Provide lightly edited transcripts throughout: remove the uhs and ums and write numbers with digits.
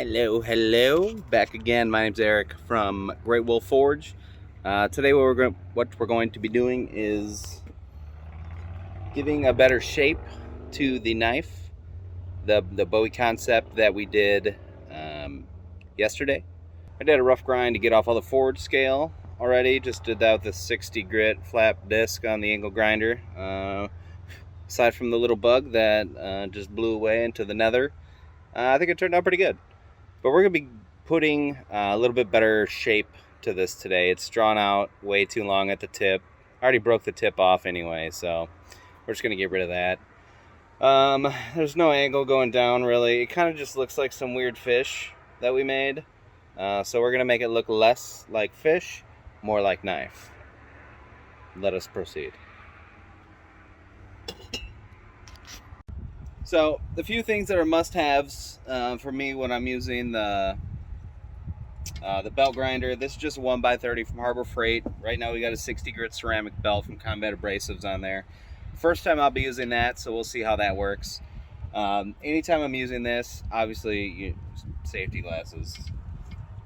Hello. Back again. My name's Eric from Great Wolf Forge. Today what we're going to be doing is giving a better shape to the knife. The Bowie concept that we did yesterday. I did a rough grind to get off all the forge scale already. Just did that with a 60 grit flat disc on the angle grinder. Aside from the little bug that just blew away into the nether, I think it turned out pretty good. But we're going to be putting a little bit better shape to this today. It's drawn out way too long at the tip. I already broke the tip off anyway, so we're just going to get rid of that. There's no angle going down, really. It kind of just looks like some weird fish that we made. So we're going to make it look less like fish, more like knife. Let us proceed. So the few things that are must-haves for me when I'm using the belt grinder. This is just a 1x30 from Harbor Freight. Right now we got a 60 grit ceramic belt from Combat Abrasives on there. First time I'll be using that, so we'll see how that works. Anytime I'm using this, obviously safety glasses,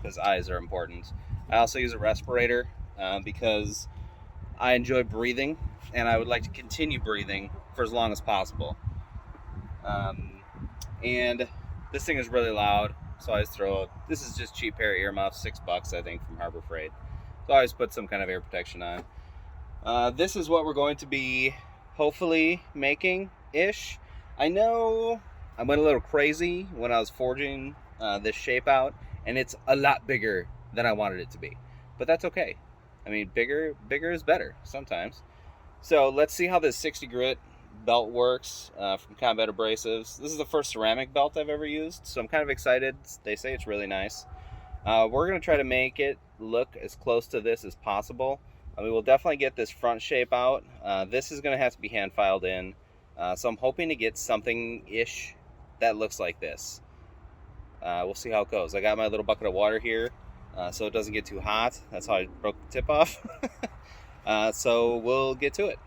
because eyes are important. I also use a respirator because I enjoy breathing, and I would like to continue breathing for as long as possible. And this thing is really loud, so I always this is just cheap pair of earmuffs, $6 I think from Harbor Freight. So I always put some kind of ear protection on. This is what we're going to be hopefully making-ish. I know I went a little crazy when I was forging this shape out, and it's a lot bigger than I wanted it to be. But that's okay. I mean, bigger is better sometimes. So let's see how this 60 grit belt works from Combat Abrasives. This is the first ceramic belt I've ever used, so I'm kind of excited. They say it's really nice. We're going to try to make it look as close to this as possible. We will definitely get this front shape out. This is going to have to be hand filed in, so I'm hoping to get something-ish that looks like this. We'll see how it goes. I got my little bucket of water here so it doesn't get too hot. That's how I broke the tip off. So we'll get to it.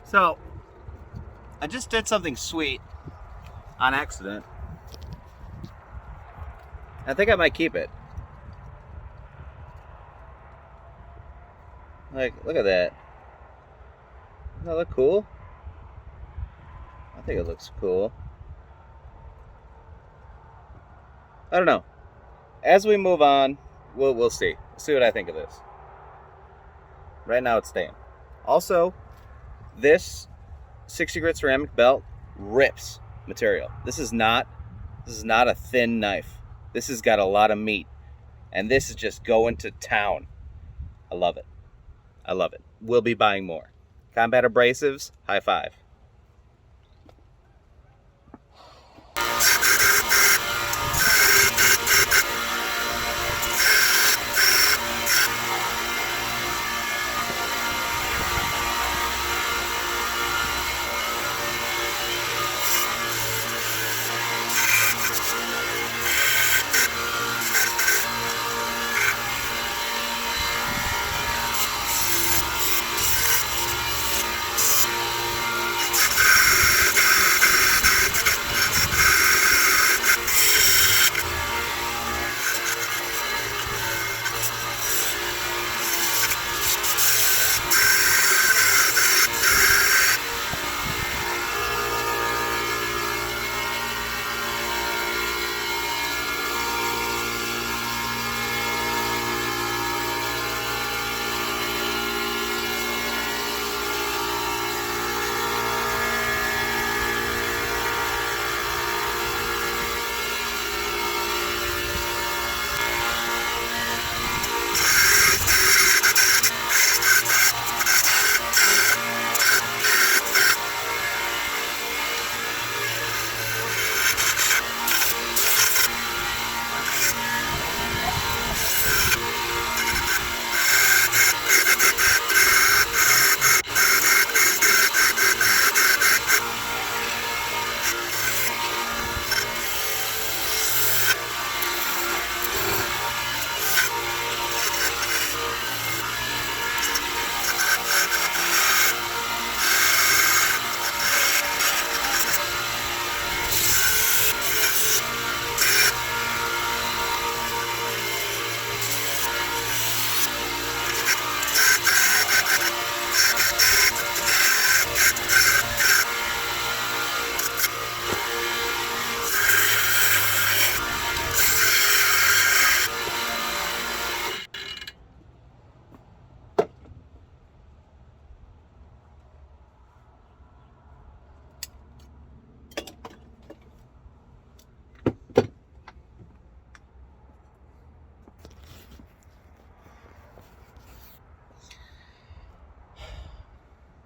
So, I just did something sweet on accident. I think I might keep it. Like, look at that. Doesn't that look cool? I think it looks cool. I don't know. As we move on, we'll see. We'll see what I think of this. Right now it's staying. Also, this 60 grit ceramic belt rips material. This is not a thin knife. This has got a lot of meat, and this is just going to town. I love it. I love it. We'll be buying more. Combat Abrasives, high five.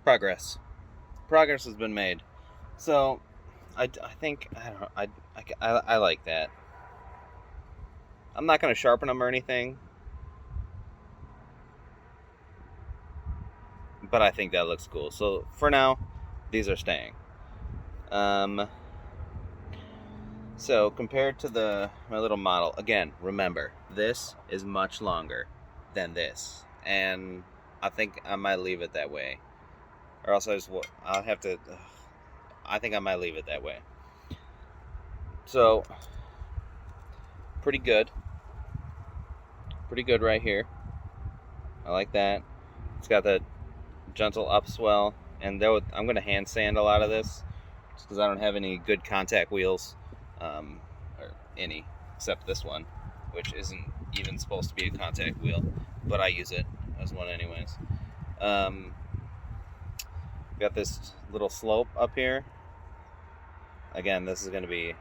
progress has been made. So I think, I don't know, I like that. I'm not going to sharpen them or anything, but I think that looks cool. So for now, these are staying. So compared to my little model, again, remember, this is much longer than this, and I think I might leave it that way, or else I'll have to. I think I might leave it that way. So pretty good right here. I like that. It's got that gentle upswell, and though I'm going to hand sand a lot of this just because I don't have any good contact wheels, or any except this one, which isn't even supposed to be a contact wheel, but I use it as one anyways. Got this little slope up here. Again, this is going to be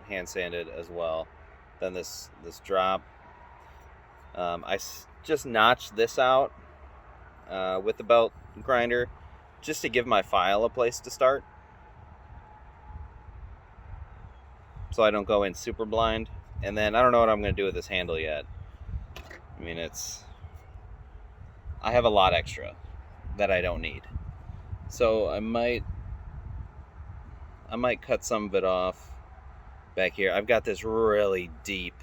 hand sanded as well. Then this drop, I just notched this out with the belt grinder just to give my file a place to start, so I don't go in super blind. And then I don't know what I'm going to do with this handle yet. I mean, I have a lot extra that I don't need, so I might cut some of it off back here. I've got this really deep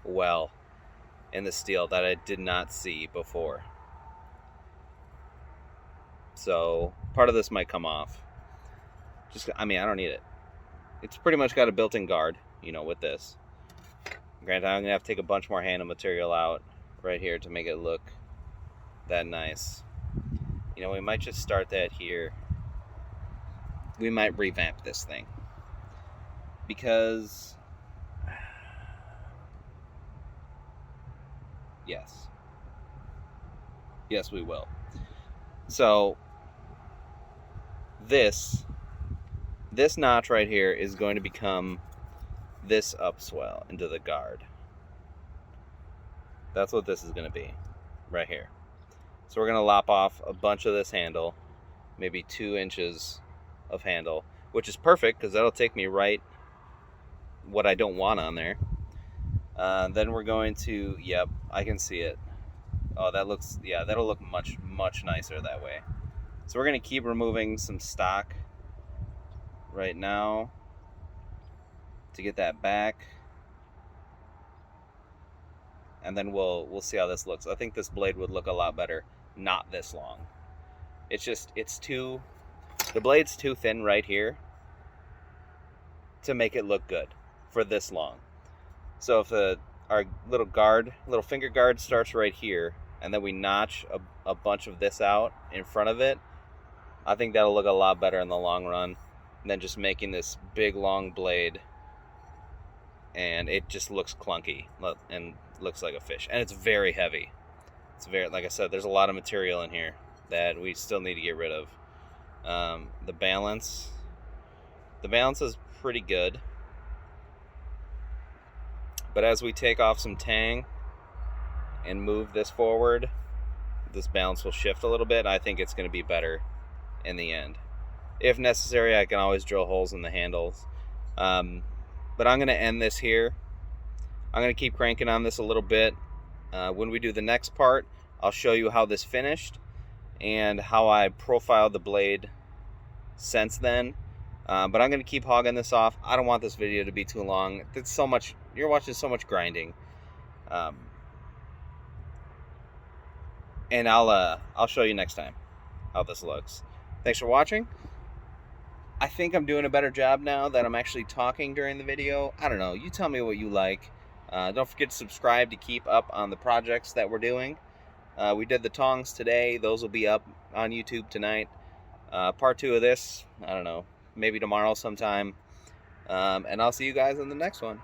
well in the steel that I did not see before, so part of this might come off. I don't need it. It's pretty much got a built-in guard, with this. Granted, I'm gonna have to take a bunch more handle material out right here to make it look that nice. We might just start that here. We might revamp this thing, because yes, we will. So this notch right here is going to become this upswell into the guard. That's what this is going to be right here. So we're going to lop off a bunch of this handle, maybe 2 inches of handle, which is perfect because that'll take me right what I don't want on there. Then we're going to, yep, I can see it. Oh, that'll look much, much nicer that way. So we're going to keep removing some stock right now to get that back, and then we'll see how this looks. I think this blade would look a lot better not this long. The blade's too thin right here to make it look good for this long. So if our little finger guard starts right here, and then we notch a bunch of this out in front of it, I think that'll look a lot better in the long run than just making this big long blade and it just looks clunky and looks like a fish, and it's very heavy. It's very, like I said, there's a lot of material in here that we still need to get rid of. The balance is pretty good, but as we take off some tang and move this forward, this balance will shift a little bit. I think it's going to be better in the end. If necessary, I can always drill holes in the handles. But I'm going to end this here. I'm going to keep cranking on this a little bit. When we do the next part, I'll show you how this finished and how I profiled the blade since then. But I'm going to keep hogging this off. I don't want this video to be too long. It's so much. You're watching so much grinding. And I'll show you next time how this looks. Thanks for watching. I think I'm doing a better job now that I'm actually talking during the video. I don't know. You tell me what you like. Don't forget to subscribe to keep up on the projects that we're doing. We did the tongs today. Those will be up on YouTube tonight. Part 2 of this, I don't know, maybe tomorrow sometime. And I'll see you guys in the next one.